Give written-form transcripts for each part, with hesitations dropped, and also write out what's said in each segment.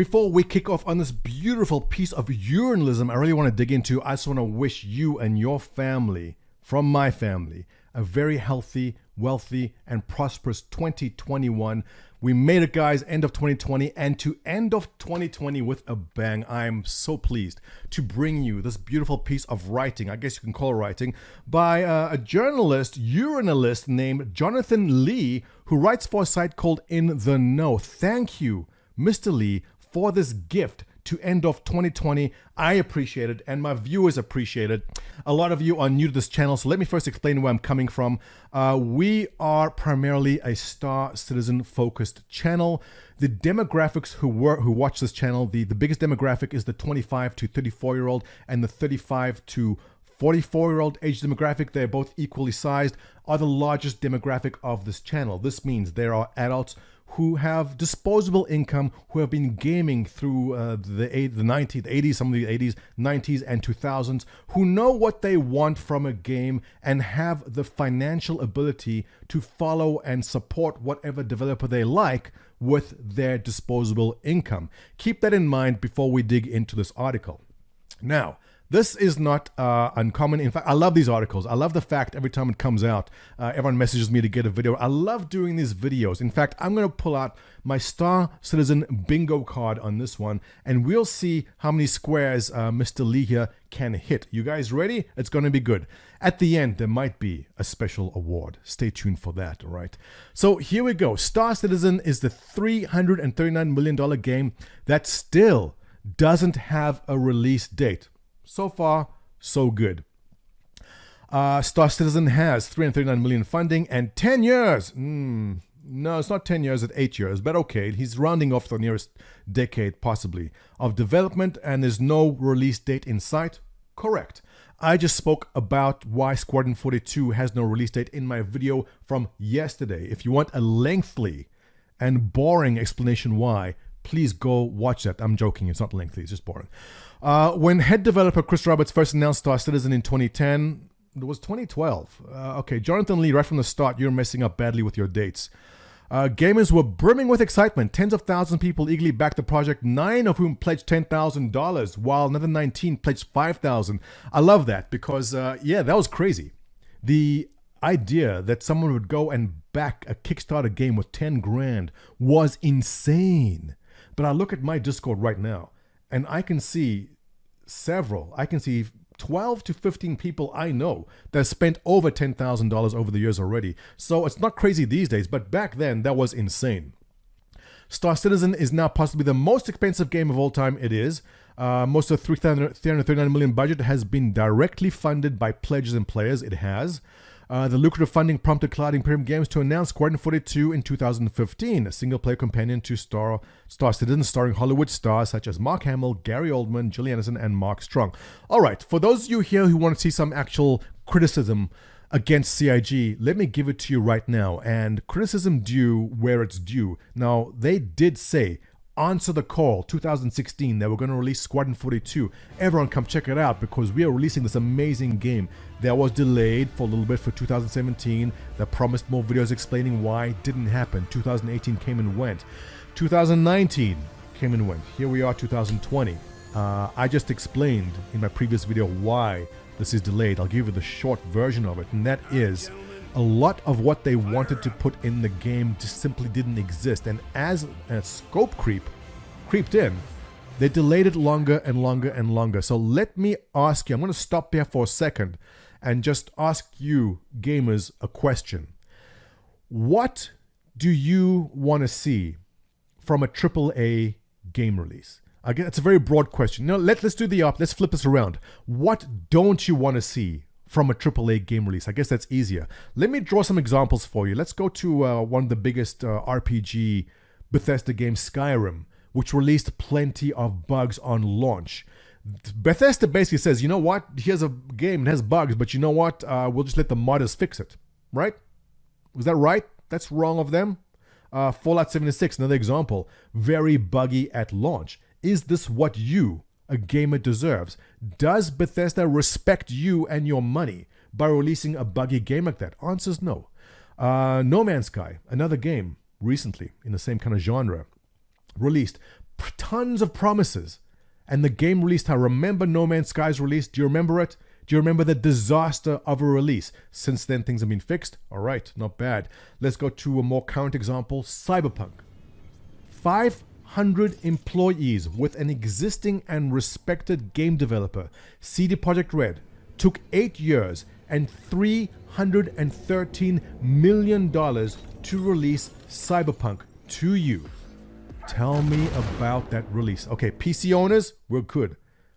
Before we kick off on this beautiful piece of journalism I really want to dig into, I just want to wish you and your family, from my family, a very healthy, wealthy, and prosperous 2021. We made it, guys, end of 2020, and to end of 2020 with a bang. I'm so pleased to bring you this beautiful piece of writing, I guess you can call it writing, by a journalist, urinalist named Jonathan Lee, who writes for a site called In the Know. Thank you, Mr. Lee, for this gift to end of 2020. I appreciate it, and my viewers appreciate it. A lot of you are new to this channel, so let me first explain where I'm coming from. We are primarily a Star Citizen focused channel. The demographics who watch this channel, the biggest demographic is the 25 to 34-year-old and the 35 to 44-year-old age demographic. They're both equally sized, are the largest demographic of this channel. This means there are adults who have disposable income, who have been gaming through the 90s, the 80s, some of the 80s, 90s, and 2000s, who know what they want from a game and have the financial ability to follow and support whatever developer they like with their disposable income. Keep that in mind before we dig into this article. Now, this is not uncommon. In fact, I love these articles. I love the fact every time it comes out, everyone messages me to get a video. I love doing these videos. In fact, I'm going to pull out my Star Citizen bingo card on this one, and we'll see how many squares Mr. Lee here can hit. You guys ready? It's going to be good. At the end, there might be a special award. Stay tuned for that, all right? So here we go. Star Citizen is the $339 million game that still doesn't have a release date. So far, so good. Star Citizen has $339 million funding and 10 years. No, it's not 10 years, it's 8 years, but okay. He's rounding off the nearest decade, possibly, of development, and there's no release date in sight. Correct. I just spoke about why Squadron 42 has no release date in my video from yesterday. If you want a lengthy and boring explanation why, please go watch that. I'm joking, it's not lengthy, it's just boring. When head developer Chris Roberts first announced Star Citizen in 2010, it was 2012. Okay, Jonathan Lee, right from the start, you're messing up badly with your dates. Gamers were brimming with excitement. Tens of thousands of people eagerly backed the project, 9 of whom pledged $10,000, while another 19 pledged $5,000. I love that because, yeah, that was crazy. The idea that someone would go and back a Kickstarter game with 10 grand was insane. But I look at my Discord right now, and I can see 12 to 15 people I know that spent over $10,000 over the years already. So it's not crazy these days, but back then that was insane. Star Citizen is now possibly the most expensive game of all time. It is. Most of the $339 million budget has been directly funded by pledges and players. It has. The lucrative funding prompted Cloud Imperium Games to announce Squadron 42 in 2015, a single-player companion to Star Citizen, starring Hollywood stars such as Mark Hamill, Gary Oldman, Gillian Anderson, and Mark Strong. All right, for those of you here who want to see some actual criticism against CIG, let me give it to you right now, and criticism due where it's due. Now, they did say, answer the call, 2016, they were going to release Squadron 42. Everyone come check it out because we are releasing this amazing game that was delayed for a little bit for 2017. They promised more videos explaining why. Didn't happen. 2018 came and went. 2019 came and went. Here we are, 2020. I just explained in my previous video why this is delayed. I'll give you the short version of it, and that is a lot of what they wanted to put in the game just simply didn't exist, and as scope creeped in, they delayed it longer and longer and longer. So let me ask you, I'm going to stop here for a second and just ask you gamers a question. What do you want to see from a AAA game release? Again, it's a very broad question. No, let's do the let's flip this around. What don't you want to see from a AAA game release? I guess that's easier. Let me draw some examples for you. Let's go to one of the biggest RPG Bethesda games, Skyrim, which released plenty of bugs on launch. Bethesda basically says, you know what? Here's a game, it has bugs, but you know what? We'll just let the modders fix it, right? Was that right? That's wrong of them. Fallout 76, another example, very buggy at launch. Is this what you, a gamer, deserves? Does Bethesda respect you and your money by releasing a buggy game like that? Answer's no. No Man's Sky, another game recently in the same kind of genre, released tons of promises. And the game released. I remember No Man's Sky's release. Do you remember it? Do you remember the disaster of a release? Since then, things have been fixed. All right, not bad. Let's go to a more current example. Cyberpunk. 500 employees with an existing and respected game developer, CD Projekt Red, took 8 years and $313 million to release Cyberpunk to you. Tell me about that release. Okay, PC owners, we're good.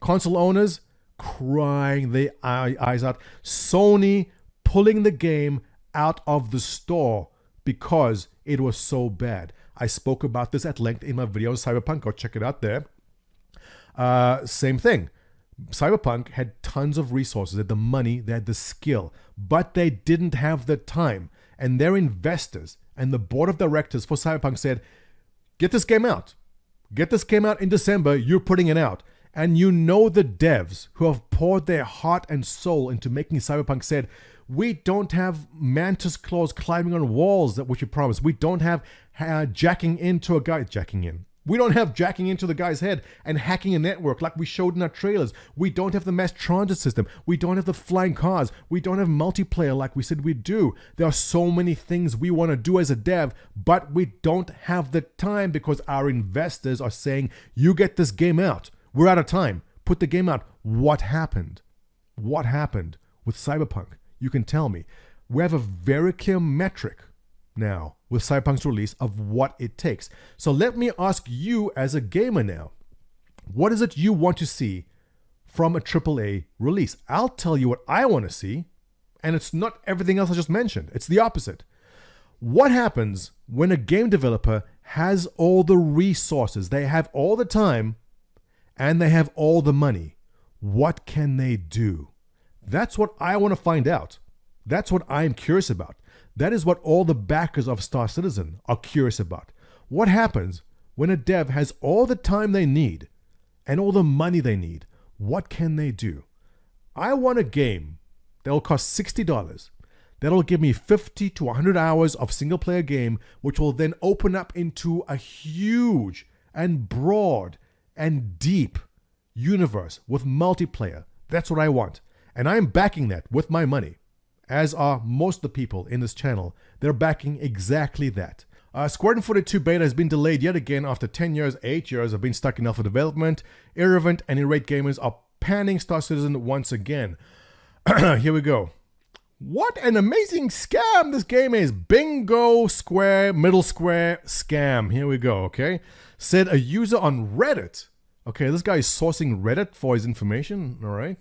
Console owners, crying their eyes out. Sony pulling the game out of the store because it was so bad. I spoke about this at length in my video on Cyberpunk. Go check it out there. Same thing. Cyberpunk had tons of resources. They had the money, they had the skill, but they didn't have the time. And their investors and the board of directors for Cyberpunk said, get this game out. Get this game out in December. You're putting it out. And you know the devs who have poured their heart and soul into making Cyberpunk said, we don't have mantis claws climbing on walls that which you promised. We don't have jacking into a guy. We don't have jacking into the guy's head and hacking a network like we showed in our trailers. We don't have the mass transit system. We don't have the flying cars. We don't have multiplayer like we said we'd do. There are so many things we want to do as a dev, but we don't have the time because our investors are saying, you get this game out. We're out of time. Put the game out. What happened? What happened with Cyberpunk? You can tell me. We have a very clear metric now with Cyberpunk's release of what it takes. So let me ask you as a gamer now, what is it you want to see from a AAA release? I'll tell you what I want to see, and it's not everything else I just mentioned. It's the opposite. What happens when a game developer has all the resources, they have all the time, and they have all the money? What can they do? That's what I want to find out. That's what I'm curious about. That is what all the backers of Star Citizen are curious about. What happens when a dev has all the time they need and all the money they need? What can they do? I want a game that will cost $60. That'll give me 50 to 100 hours of single player game, which will then open up into a huge and broad and deep universe with multiplayer. That's what I want. And I'm backing that with my money, as are most of the people in this channel. They're backing exactly that. Squadron 42 beta has been delayed yet again after 10 years, 8 years of being stuck in alpha development. Irrelevant and irate gamers are panning Star Citizen once again. Here we go. What an amazing scam this game is. Bingo square, middle square scam. Here we go, okay? Said a user on Reddit. Okay, this guy is sourcing Reddit for his information, all right?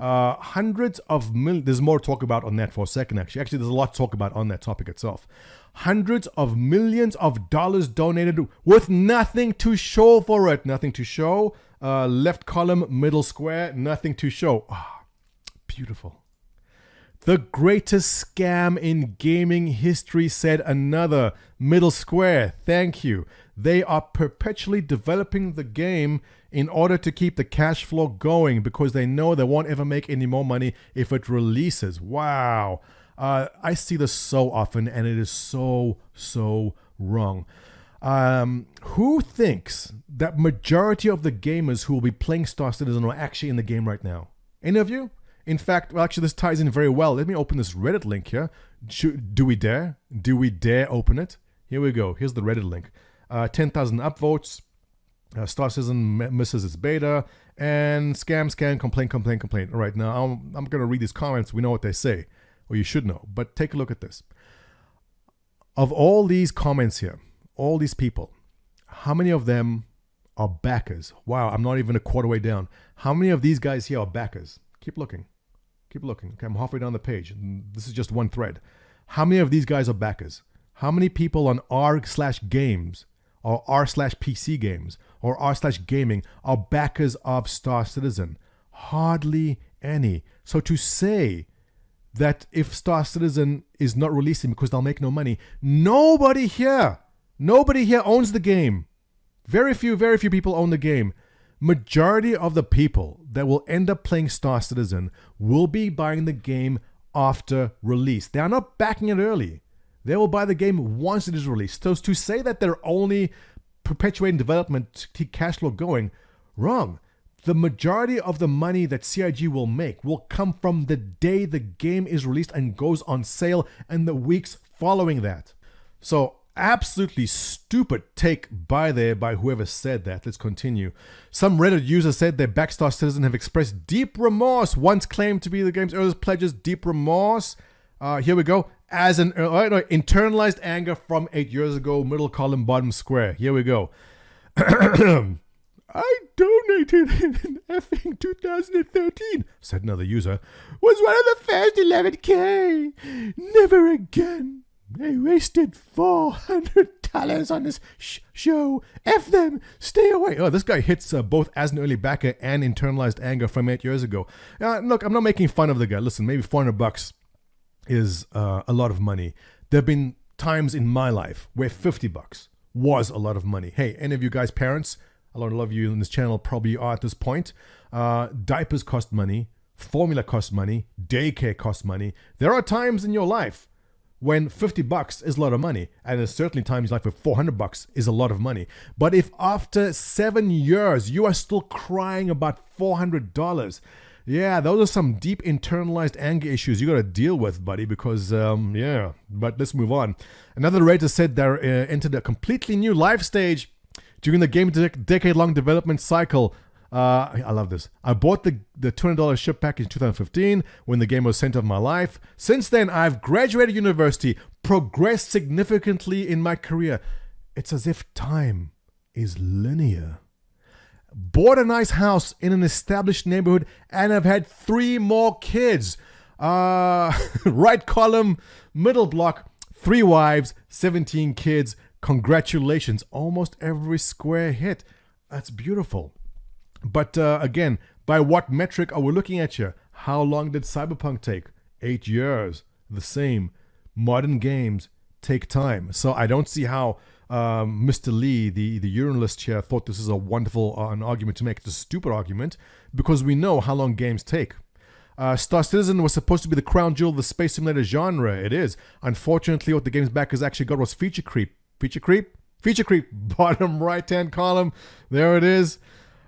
Hundreds of millions, there's more to talk about on that for a second actually. Actually, there's a lot to talk about on that topic itself. Hundreds of millions of dollars donated with nothing to show for it. Nothing to show. Left column, middle square, nothing to show. Ah, beautiful. The greatest scam in gaming history, said another. Middle square, thank you. They are perpetually developing the game in order to keep the cash flow going because they know they won't ever make any more money if it releases. Wow. I see this so often, and it is so wrong. Who thinks that majority of the gamers who will be playing Star Citizen are actually in the game right now? Any of you? In fact, well, actually, this ties in very well. Let me open this Reddit link here. Do we dare? Do we dare open it? Here we go. Here's the Reddit link. 10,000 upvotes. Star Citizen misses its beta. And scam, complaint. All right, now I'm going to read these comments. We know what they say. Or you should know. But take a look at this. Of all these comments here, all these people, how many of them are backers? Wow, I'm not even a quarter way down. How many of these guys here are backers? Keep looking. Okay, I'm halfway down the page. This is just one thread. How many of these guys are backers? How many people on r/games or r/PC games or r/gaming are backers of Star Citizen? Hardly any. So to say that if Star Citizen is not releasing because they'll make no money, nobody here owns the game. Very few people own the game. Majority of the people that will end up playing Star Citizen will be buying the game after release. They are not backing it early. They will buy the game once it is released. So to say that they're only perpetuating development to keep cash flow going. Wrong. The majority of the money that CIG will make will come from the day the game is released and goes on sale and the weeks following that. So, absolutely stupid take by whoever said that. Let's continue. Some Reddit users said their Backstar Citizen have expressed deep remorse, once claimed to be the game's earliest pledges. Deep remorse. Here we go. As an internalized anger from 8 years ago, middle column, bottom square. Here we go. I donated in effing 2013, said another user. Was one of the first 11K. Never again. They wasted $400 on this show. F them. Stay away. Oh, this guy hits both as an early backer and internalized anger from 8 years ago. Look, I'm not making fun of the guy. Listen, maybe $400 is a lot of money. There have been times in my life where $50 was a lot of money. Hey, any of you guys parents, a lot of you in this channel probably are at this point. Diapers cost money. Formula costs money. Daycare costs money. There are times in your life when $50 is a lot of money, and there's certainly times in life where $400 is a lot of money. But if after 7 years you are still crying about $400, yeah, those are some deep internalized anger issues you got to deal with, buddy, because, yeah. But let's move on. Another Raider said they entered a completely new life stage during the game's decade-long development cycle. I love this. I bought the $200 ship package in 2015 when the game was center of my life. Since then, I've graduated university, progressed significantly in my career. It's as if time is linear. Bought a nice house in an established neighborhood, and I've had 3 more kids. Right column, middle block, 3 wives, 17 kids. Congratulations. Almost every square hit. That's beautiful. But again, by what metric are we looking at here? How long did Cyberpunk take? 8 years. The same. Modern games take time. So I don't see how Mr. Lee, the urinalist here, thought this is a wonderful an argument to make. It's a stupid argument because we know how long games take. Star Citizen was supposed to be the crown jewel of the space simulator genre. It is. Unfortunately, what the game's backers actually got was feature creep. Feature creep? Feature creep. Bottom right-hand column. There it is.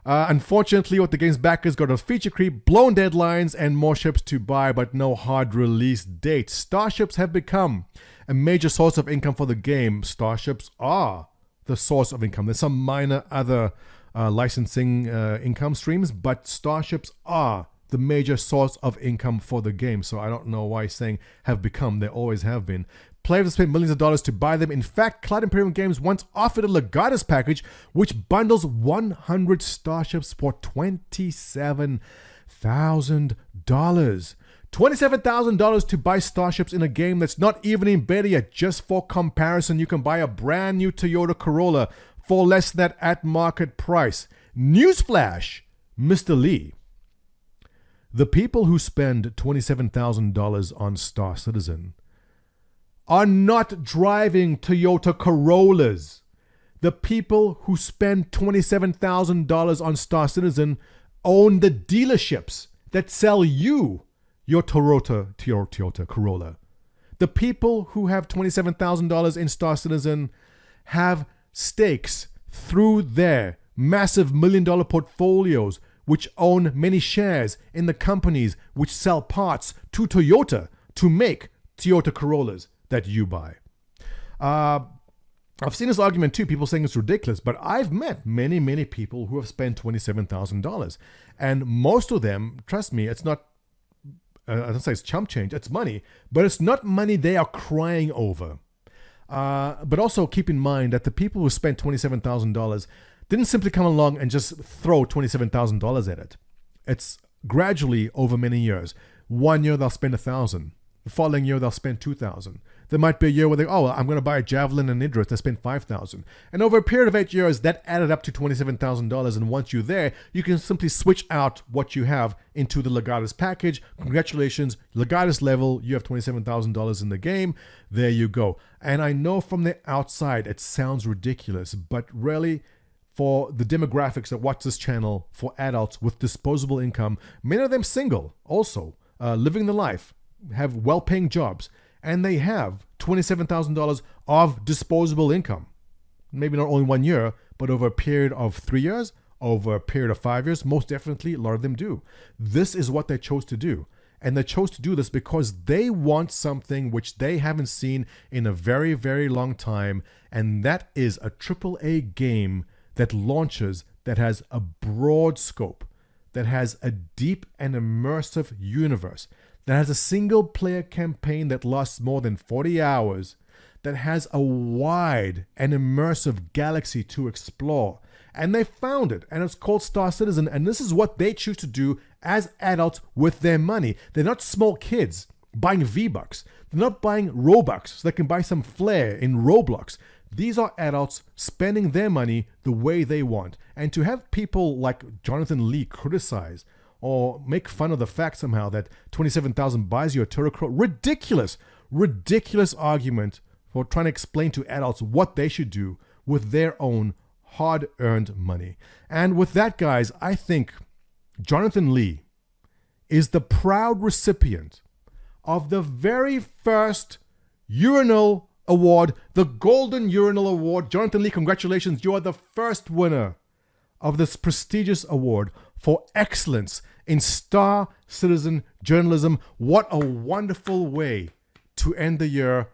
Unfortunately, what the game's backers got was feature creep, blown deadlines, and more ships to buy, but no hard release date. Starships have become a major source of income for the game. Starships are the source of income. There's some minor other licensing income streams, but starships are the major source of income for the game. So I don't know why he's saying have become. They always have been. Players have spent millions of dollars to buy them. In fact, Cloud Imperium Games once offered a Legatus package which bundles 100 starships for $27,000. $27,000 to buy starships in a game that's not even in beta yet. Just for comparison, you can buy a brand new Toyota Corolla for less than that at market price. Newsflash, Mr. Lee. The people who spend $27,000 on Star Citizen are not driving Toyota Corollas. The people who spend $27,000 on Star Citizen own the dealerships that sell you your Toyota Corolla. The people who have $27,000 in Star Citizen have stakes through their massive million-dollar portfolios, which own many shares in the companies which sell parts to Toyota to make Toyota Corollas that you buy. I've seen this argument too, people saying it's ridiculous, but I've met many people who have spent $27,000. And most of them, trust me, it's not, I don't say it's chump change, it's money, but it's not money they are crying over. But also keep in mind that the people who spent $27,000 didn't simply come along and just throw $27,000 at it. It's gradually over many years. 1 year they'll spend $1,000. The following year they'll spend $2,000. There might be a year where I'm going to buy a Javelin and Idris. They spend $5,000. And over a period of 8 years, that added up to $27,000. And once you're there, you can simply switch out what you have into the Legatus package. Congratulations, Legatus level, you have $27,000 in the game. There you go. And I know from the outside it sounds ridiculous, but really, for the demographics that watch this channel, for adults with disposable income, many of them single, also living the life, have well-paying jobs, and they have $27,000 of disposable income. maybe not only 1 year, but over a period of 3 years, over a period of 5 years, most definitely a lot of them do. This is what they chose to do. And they chose to do this because they want something which they haven't seen in a very, very long time. And that is a AAA game that launches, that has a broad scope, that has a deep and immersive universe, that has a single player campaign that lasts more than 40 hours, that has a wide and immersive galaxy to explore. And they found it, and it's called StarCitizen, and this is what they choose to do as adults with their money. They're not small kids buying V-Bucks. They're not buying Robux so they can buy some flair in Roblox. These are adults spending their money the way they want. And to have people like Jonathan Lee criticize or make fun of the fact somehow that 27,000 buys you a Turocro, ridiculous argument for trying to explain to adults what they should do with their own hard-earned money. And with that, guys, I think Jonathan Lee is the proud recipient of the very first urinal award, the Golden Urinal Award. Jonathan Lee, congratulations. You are the first winner of this prestigious award for excellence in Star Citizen journalism. What a wonderful way to end the year.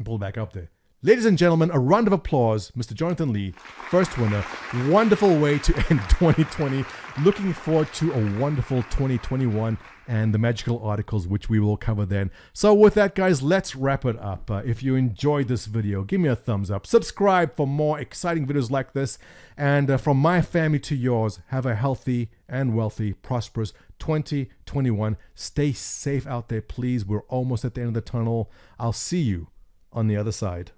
Pull back up there. Ladies and gentlemen, a round of applause. Mr. Jonathan Lee, first winner. Wonderful way to end 2020. Looking forward to a wonderful 2021 and the magical articles, which we will cover then. So with that, guys, let's wrap it up. If you enjoyed this video, give me a thumbs up. Subscribe for more exciting videos like this. And from my family to yours, have a healthy and wealthy, prosperous 2021. Stay safe out there, please. We're almost at the end of the tunnel. I'll see you on the other side.